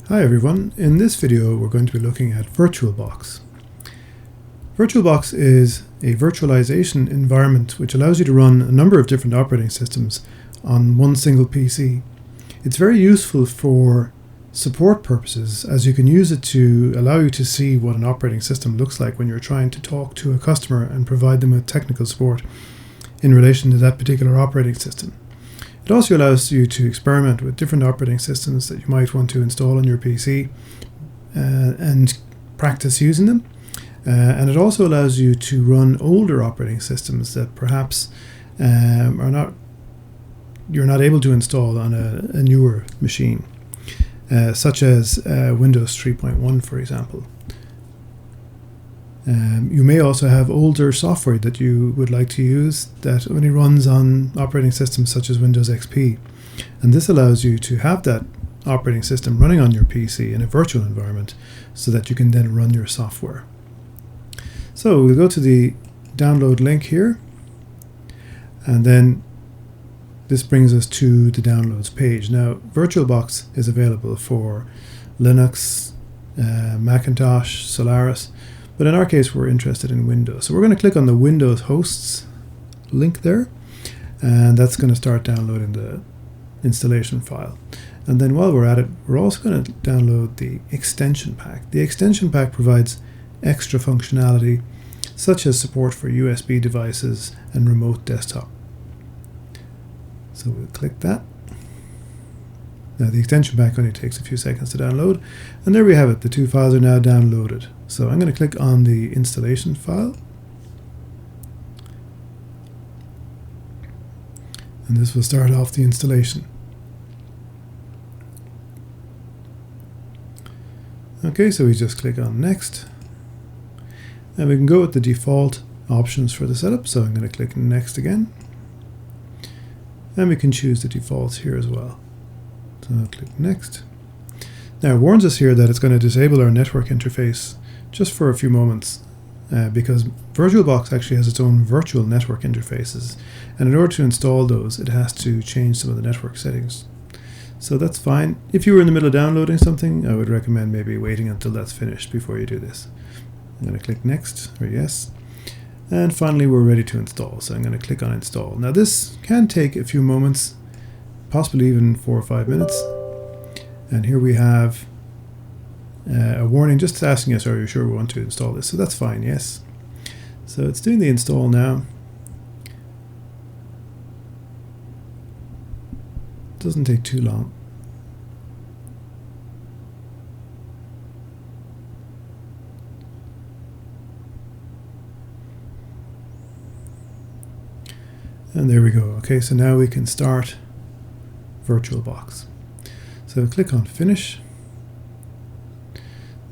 Hi everyone, in this video we're going to be looking at Virtualbox. Virtualbox is a virtualization environment which allows you to run a number of different operating systems on one single PC. It's very useful for support purposes, as you can use it to allow you to see what an operating system looks like when you're trying to talk to a customer and provide them with technical support in relation to that particular operating system. It also allows you to experiment with different operating systems that you might want to install on your PC and practice using them. And it also allows you to run older operating systems that perhaps you're not able to install on a newer machine, such as Windows 3.1, for example. You may also have older software that you would like to use that only runs on operating systems such as Windows XP. And this allows you to have that operating system running on your PC in a virtual environment so that you can then run your software. So we'll go to the download link here, and then this brings us to the downloads page. Now, Virtualbox is available for Linux, Macintosh, Solaris, but in our case we're interested in Windows. So we're going to click on the Windows hosts link there, and that's going to start downloading the installation file. And then while we're at it, we're also going to download the extension pack. The extension pack provides extra functionality such as support for USB devices and remote desktop. So we'll click that. Now the extension pack only takes a few seconds to download, and there we have it. The two files are now downloaded. So I'm going to click on the installation file, and this will start off the installation. Okay, so we just click on next, and we can go with the default options for the setup. So I'm going to click next again, and we can choose the defaults here as well. So I'll click next. Now it warns us here that it's going to disable our network interface just for a few moments because Virtualbox actually has its own virtual network interfaces, and in order to install those it has to change some of the network settings. So that's fine. If you were in the middle of downloading something, I would recommend maybe waiting until that's finished before you do this. I'm going to click next or yes, and finally we're ready to install. So I'm going to click on install. Now this can take a few moments, possibly even 4 or 5 minutes. And here we have a warning just asking us, are you sure we want to install this? So that's fine, yes. So it's doing the install now. Doesn't take too long. And there we go. Okay, so now we can start Virtualbox. So click on finish.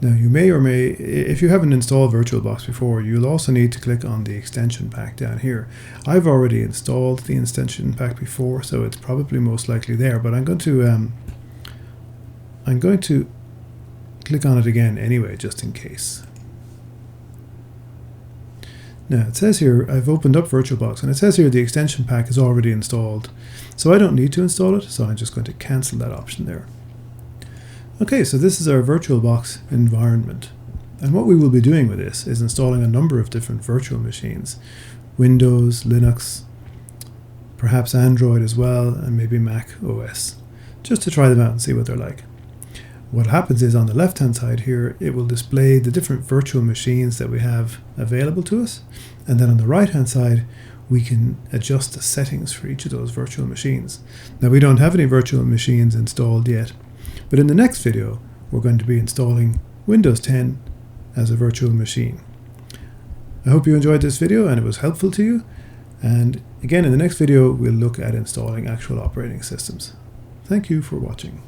Now you may or may, if you haven't installed Virtualbox before, you'll also need to click on the extension pack down here. I've already installed the extension pack before, so it's probably most likely there, but I'm going to click on it again anyway, just in case. Now it says here, I've opened up Virtualbox, and it says here the extension pack is already installed. So I don't need to install it, so I'm just going to cancel that option there. Okay, so this is our Virtualbox environment. And what we will be doing with this is installing a number of different virtual machines. Windows, Linux, perhaps Android as well, and maybe Mac OS, just to try them out and see what they're like. What happens is on the left hand side here, it will display the different virtual machines that we have available to us. And then on the right hand side, we can adjust the settings for each of those virtual machines. Now we don't have any virtual machines installed yet, but in the next video, we're going to be installing Windows 10 as a virtual machine. I hope you enjoyed this video and it was helpful to you. And again, in the next video, we'll look at installing actual operating systems. Thank you for watching.